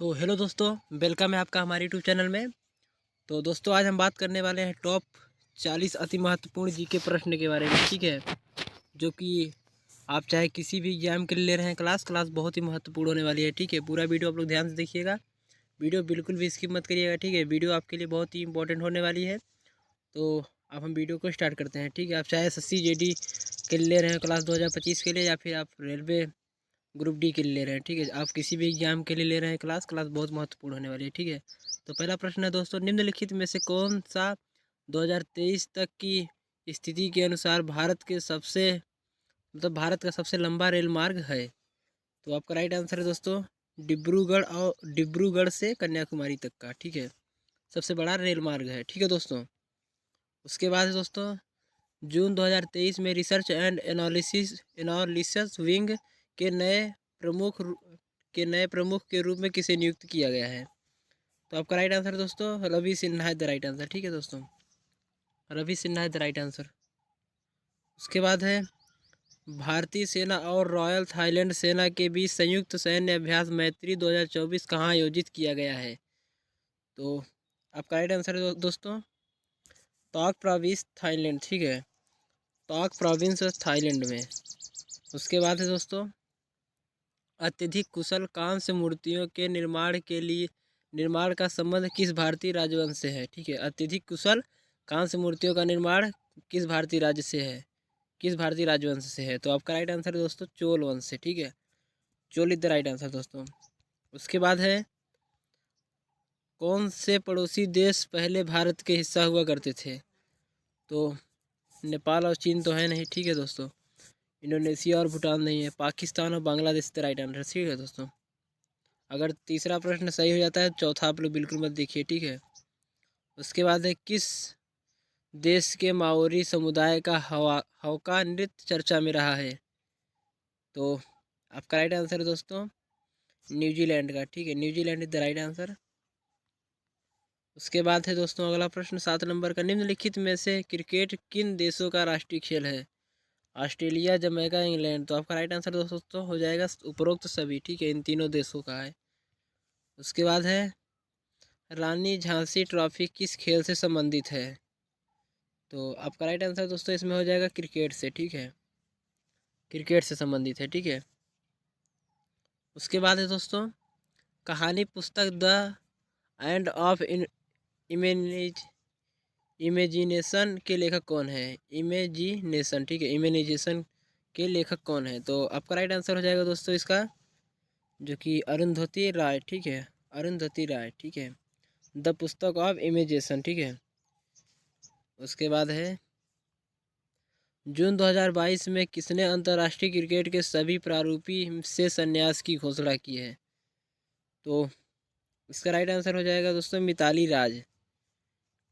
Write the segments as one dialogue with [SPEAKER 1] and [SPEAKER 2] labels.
[SPEAKER 1] तो हेलो दोस्तों, वेलकम है आपका हमारे यूट्यूब चैनल में। तो दोस्तों आज हम बात करने वाले हैं टॉप 40 अति महत्वपूर्ण जीके प्रश्न के बारे में, ठीक है। जो कि आप चाहे किसी भी एग्जाम के लिए ले रहे हैं क्लास बहुत ही महत्वपूर्ण होने वाली है, ठीक है। पूरा वीडियो आप लोग ध्यान से देखिएगा, वीडियो बिल्कुल भी स्किप मत करिएगा, ठीक है। वीडियो आपके लिए बहुत ही इंपॉर्टेंट होने वाली है। तो अब हम वीडियो को स्टार्ट करते हैं, ठीक है। आप चाहे SSC JD के लिए ले रहे हैं क्लास 2025 के लिए, या फिर आप रेलवे ग्रुप डी के लिए ले रहे हैं, ठीक है। आप किसी भी एग्जाम के लिए ले रहे हैं क्लास बहुत महत्वपूर्ण होने वाली है, ठीक है। तो पहला प्रश्न है दोस्तों, निम्नलिखित में से कौन सा 2023 तक की स्थिति के अनुसार भारत का सबसे लंबा रेल मार्ग है। तो आपका राइट आंसर है दोस्तों डिब्रूगढ़ से कन्याकुमारी तक का, ठीक है, सबसे बड़ा रेल मार्ग है, ठीक है दोस्तों। उसके बाद है दोस्तों, जून 2023 में रिसर्च एंड एनालिसिस विंग के प्रमुख नए प्रमुख के रूप में किसे नियुक्त किया गया है। तो आपका राइट आंसर दोस्तों रवि सिन्हा है द राइट आंसर, ठीक है दोस्तों, रवि सिन्हा है द राइट आंसर। उसके बाद है, भारतीय सेना और रॉयल थाईलैंड सेना के बीच संयुक्त सैन्य अभ्यास मैत्री 2024 कहाँ आयोजित किया गया है। तो आपका राइट आंसर है दोस्तों तोक प्रोविंस थाईलैंड, ठीक है, तोक प्रोविंस थाईलैंड में। उसके बाद है दोस्तों, अत्यधिक कुशल कांस्य मूर्तियों के निर्माण का संबंध किस भारतीय राजवंश से है, ठीक है। अत्यधिक कुशल कांस्य मूर्तियों का निर्माण किस भारतीय राज्य से है, किस भारतीय राजवंश से है। तो आपका राइट आंसर है दोस्तों चोल वंश से, ठीक है, Chola is the right answer दोस्तों। उसके बाद है, कौन से पड़ोसी देश पहले भारत के हिस्सा हुआ करते थे। तो नेपाल और चीन तो है नहीं, ठीक है दोस्तों। इंडोनेशिया और भूटान नहीं है, पाकिस्तान और बांग्लादेश द राइट आंसर, ठीक है दोस्तों। अगर तीसरा प्रश्न सही हो जाता है, चौथा आप लोग बिल्कुल मत देखिए, ठीक है। उसके बाद है, किस देश के माओरी समुदाय का हौका नृत्य चर्चा में रहा है। तो आपका राइट आंसर है दोस्तों न्यूजीलैंड का, ठीक है, New Zealand is the right answer. उसके बाद है दोस्तों अगला प्रश्न 7 नंबर का, निम्नलिखित में से क्रिकेट किन देशों का राष्ट्रीय खेल है। Australia, Jamaica, England. तो आपका राइट आंसर दोस्तों हो जाएगा उपरोक्त सभी, ठीक है, इन तीनों देशों का है। उसके बाद है, रानी झांसी ट्रॉफी किस खेल से संबंधित है। तो आपका राइट आंसर दोस्तों इसमें हो जाएगा क्रिकेट से, ठीक है, क्रिकेट से संबंधित है, ठीक है। उसके बाद है दोस्तों, कहानी पुस्तक the end of image imagination के लेखक कौन है। इमेजिनेशन, ठीक है, इमेजिनेशन के लेखक कौन है। तो आपका राइट आंसर हो जाएगा दोस्तों इसका, जो कि अरुंधति राय, ठीक है, अरुंधति राय, ठीक है, द पुस्तक ऑफ इमेजिनेशन, ठीक है। उसके बाद है, जून 2022 में किसने अंतर्राष्ट्रीय क्रिकेट के सभी प्रारूपी से संन्यास की घोषणा की है। तो इसका राइट आंसर हो जाएगा दोस्तों मिताली राज,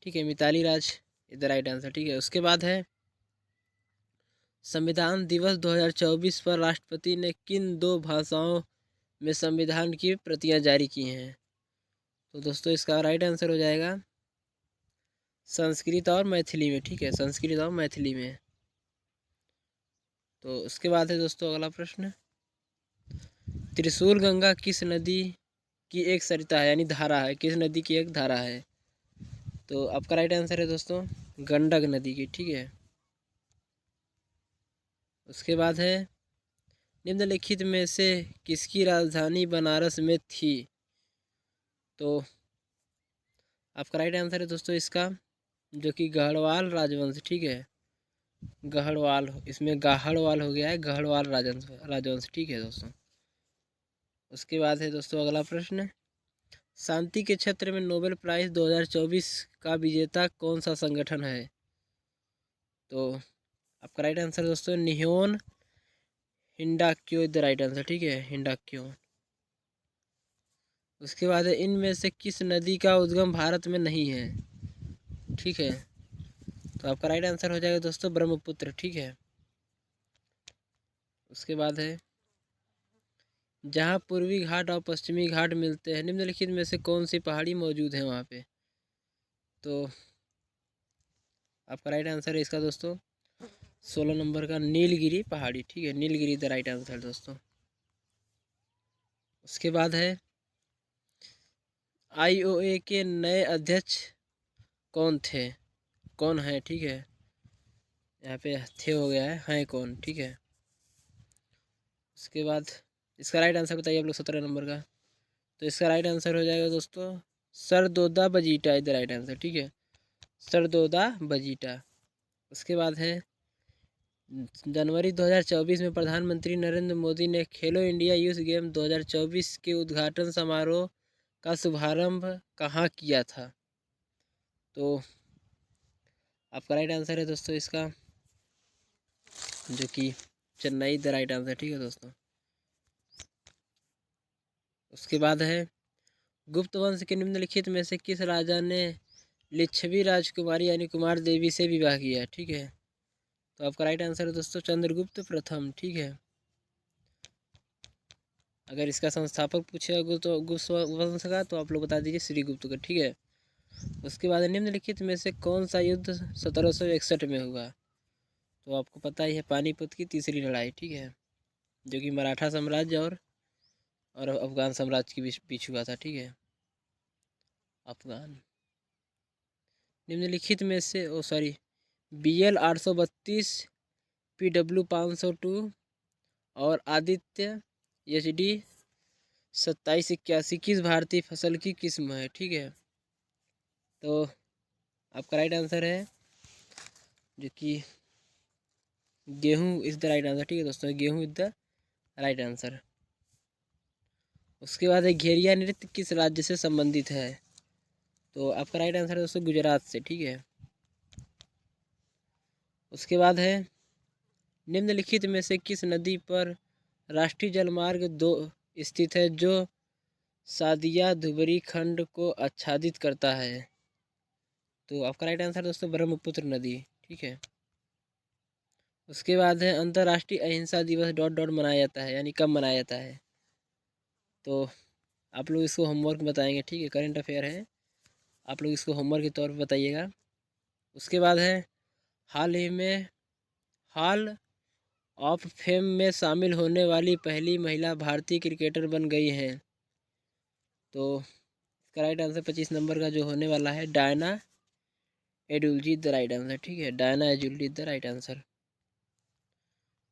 [SPEAKER 1] ठीक है, मिताली राज इज द राइट आंसर, ठीक है। उसके बाद है, संविधान दिवस 2024 पर राष्ट्रपति ने किन दो भाषाओं में संविधान की प्रतियां जारी की हैं। तो दोस्तों इसका राइट आंसर हो जाएगा संस्कृत और मैथिली में, ठीक है, संस्कृत और मैथिली में। तो उसके बाद है दोस्तों अगला प्रश्न, त्रिशूल गंगा किस नदी की एक सरिता है, यानी धारा है, किस नदी की एक धारा है। तो आपका राइट आंसर है दोस्तों गंडक नदी की, ठीक है। उसके बाद है, निम्नलिखित में से किसकी राजधानी बनारस में थी। तो आपका राइट आंसर है दोस्तों इसका, जो कि गढ़वाल राजवंश, ठीक है, गढ़वाल, इसमें गाहड़वाल हो गया है, गढ़वाल राजवंश, ठीक है दोस्तों। उसके बाद है दोस्तों अगला प्रश्न, शांति के क्षेत्र में नोबेल प्राइज़ 2024 का विजेता कौन सा संगठन है। तो आपका राइट आंसर दोस्तों निहोन हिंडाक्यो द राइट आंसर, ठीक है, हिंडाक्यो। उसके बाद है, इनमें से किस नदी का उद्गम भारत में नहीं है, ठीक है। तो आपका राइट आंसर हो जाएगा दोस्तों ब्रह्मपुत्र, ठीक है। उसके बाद है, जहाँ पूर्वी घाट और पश्चिमी घाट मिलते हैं, निम्नलिखित में से कौन सी पहाड़ी मौजूद है वहाँ पे। तो आपका राइट आंसर है इसका दोस्तों 16 नंबर का नीलगिरी पहाड़ी, ठीक है, नीलगिरी द राइट आंसर दोस्तों। उसके बाद है, आईओए के नए अध्यक्ष कौन है, ठीक है। यहाँ पे थे हो गया है कौन, ठीक है। उसके बाद इसका राइट आंसर बताइए आप लोग 17 नंबर का। तो इसका राइट आंसर हो जाएगा दोस्तों सरदोदा बजीटा इज द राइट आंसर, ठीक है। सरदोदा बजीटा। उसके बाद है जनवरी 2024 में प्रधानमंत्री नरेंद्र मोदी ने खेलो इंडिया यूथ गेम 2024 के उद्घाटन समारोह का शुभारंभ कहाँ किया था। तो आपका राइट आंसर है दोस्तों इसका जो कि चेन्नई द राइट आंसर, ठीक है दोस्तों। उसके बाद है गुप्त वंश के निम्नलिखित में से किस राजा ने लिच्छवी राजकुमारी यानी कुमार देवी से विवाह किया, ठीक है। तो आपका राइट आंसर है दोस्तों चंद्रगुप्त प्रथम, ठीक है। अगर इसका संस्थापक पूछेगा गुप्त वंश का तो आप लोग बता दीजिए श्रीगुप्त का, ठीक है। उसके बाद निम्नलिखित में से कौन सा युद्ध 1761 में हुआ। तो आपको पता ही है पानीपत की तीसरी लड़ाई, ठीक है, जो कि मराठा साम्राज्य और अफगान साम्राज्य के बीच हुआ था, ठीक है। अफगान निम्नलिखित में से BL 832, PW 502 और आदित्य HD 2781 किस भारतीय फसल की किस्म है, ठीक है। तो आपका राइट आंसर है जो कि गेहूँ इज द राइट आंसर, ठीक है दोस्तों। गेहूँ इज द राइट आंसर। उसके बाद है घेरिया नृत्य किस राज्य से संबंधित है। तो आपका राइट आंसर है दोस्तों गुजरात से, ठीक है। उसके बाद है निम्नलिखित में से किस नदी पर राष्ट्रीय जलमार्ग 2 स्थित है जो सादिया धुबरी खंड को आच्छादित करता है। तो आपका राइट आंसर दोस्तों ब्रह्मपुत्र नदी, ठीक है। उसके बाद है अंतर्राष्ट्रीय अहिंसा दिवस डॉट डॉट मनाया जाता है यानी कब मनाया जाता है। तो आप लोग इसको होमवर्क बताएंगे, ठीक है, करंट अफेयर है, आप लोग इसको होमवर्क के तौर पर बताइएगा। उसके बाद है हाल ही में हॉल ऑफ फेम में शामिल होने वाली पहली महिला भारतीय क्रिकेटर बन गई हैं। तो इसका राइट आंसर 25 नंबर का जो होने वाला है Diana Edulji the right answer, ठीक है। Diana Edulji the right answer.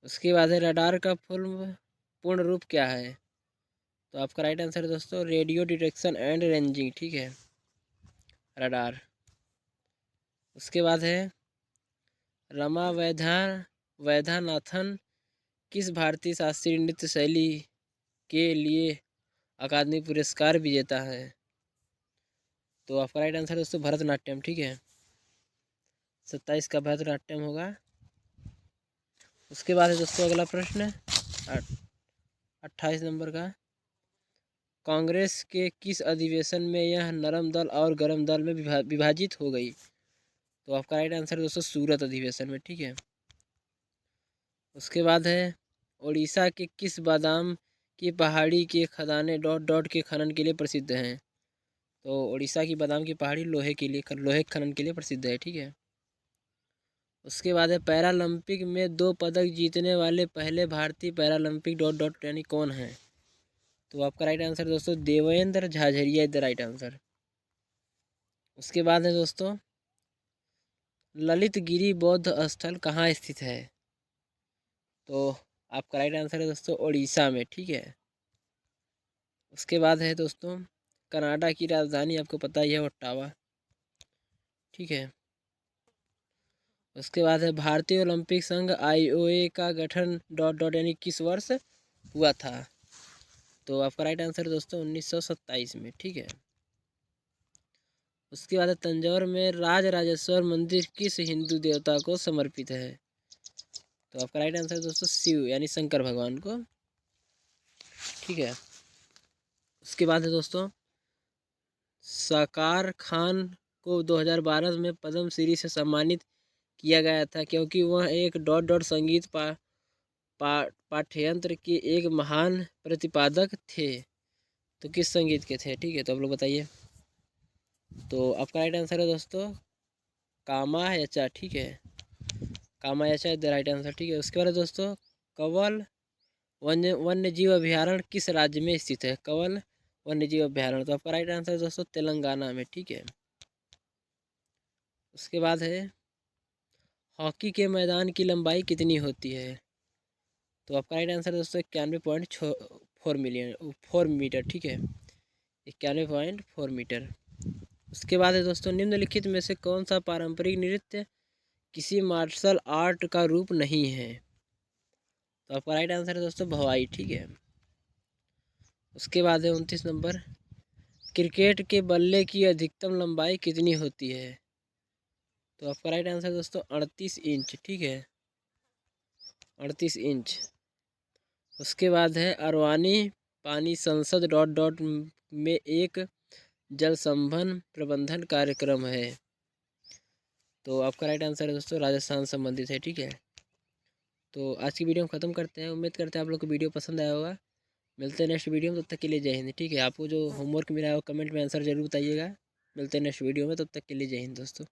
[SPEAKER 1] उसके बाद है रडार का पूर्ण रूप क्या है। तो आपका राइट आंसर है दोस्तों रेडियो डिटेक्शन एंड रेंजिंग, ठीक है, रडार। उसके बाद है रमा वैद्यनाथन किस भारतीय शास्त्रीय नृत्य शैली के लिए अकादमी पुरस्कार विजेता है। तो आपका राइट आंसर दोस्तों भरतनाट्यम, ठीक है। 27 का भरतनाट्यम होगा। उसके बाद है दोस्तों अगला प्रश्न 28 नंबर का कांग्रेस के किस अधिवेशन में यह नरम दल और गरम दल में विभाजित हो गई। तो आपका राइट आंसर दोस्तों सूरत अधिवेशन में, ठीक है। उसके बाद है उड़ीसा के किस बादाम की पहाड़ी के खदानें डॉट डॉट के खनन के लिए प्रसिद्ध हैं। तो उड़ीसा की बादाम की पहाड़ी लोहे खनन के लिए प्रसिद्ध है, ठीक है। उसके बाद है पैरालंपिक में 2 पदक जीतने वाले पहले भारतीय पैरालंपिक डॉट डॉट यानी कौन है। तो आपका राइट आंसर दोस्तों Devendra Jhajharia is the right answer. उसके बाद है दोस्तों ललित गिरी बौद्ध स्थल कहाँ स्थित है। तो आपका राइट आंसर है दोस्तों उड़ीसा में, ठीक है। उसके बाद है दोस्तों कनाडा की राजधानी आपको पता ही है ओट्टावा, ठीक है। उसके बाद है भारतीय ओलंपिक संघ आईओए का गठन डॉट डॉट यानी किस वर्ष हुआ था। तो आपका राइट आंसर दोस्तों 1927 में, ठीक है। उसके बाद तंजौर में राजराजेश्वर मंदिर किस हिंदू देवता को समर्पित है। तो आपका राइट आंसर दोस्तों शिव यानी शंकर भगवान को, ठीक है। उसके बाद है दोस्तों साकार खान को 2012 में पद्म श्री से सम्मानित किया गया था क्योंकि वह एक डॉट डॉट संगीत पाठ्यंत्र के एक महान प्रतिपादक थे। तो किस संगीत के थे, ठीक है, तो आप लोग बताइए। तो आपका राइट आंसर है दोस्तों कामायचा, ठीक है, कामायचा इज द राइट आंसर, ठीक है। उसके बाद दोस्तों कंवल वन्य जीव अभयारण्य किस राज्य में स्थित है। कंवल वन्य जीव अभ्यारण्य। तो आपका राइट आंसर है दोस्तों तेलंगाना में, ठीक है। उसके बाद है हॉकी के मैदान की लंबाई कितनी होती है? तो आपका राइट आंसर है दोस्तों 91.4 मीटर, ठीक है, 91.4 मीटर। उसके बाद है दोस्तों निम्नलिखित में से कौन सा पारंपरिक नृत्य किसी मार्शल आर्ट का रूप नहीं है? तो आपका राइट आंसर है दोस्तों भवाई, ठीक है। उसके बाद है 29 नंबर, क्रिकेट के बल्ले की अधिकतम लंबाई कितनी होती है? तो आपका राइट आंसर दोस्तों 38 इंच, ठीक है, 38 इंच। उसके बाद है अरवानी पानी संसद डॉट डॉट में एक जल संभन प्रबंधन कार्यक्रम है। तो आपका राइट आंसर है दोस्तों राजस्थान संबंधित है, ठीक है। तो आज की वीडियो हम ख़त्म करते हैं। उम्मीद करते हैं आप लोग को वीडियो पसंद आया होगा। मिलते हैं नेक्स्ट वीडियो में, तब तक के लिए जय हिंद, ठीक है। आपको जो होमवर्क मिला है वो कमेंट में आंसर जरूर बताइएगा। मिलते हैं नेक्स्ट वीडियो में, तब तक के लिए जय हिंद दोस्तों।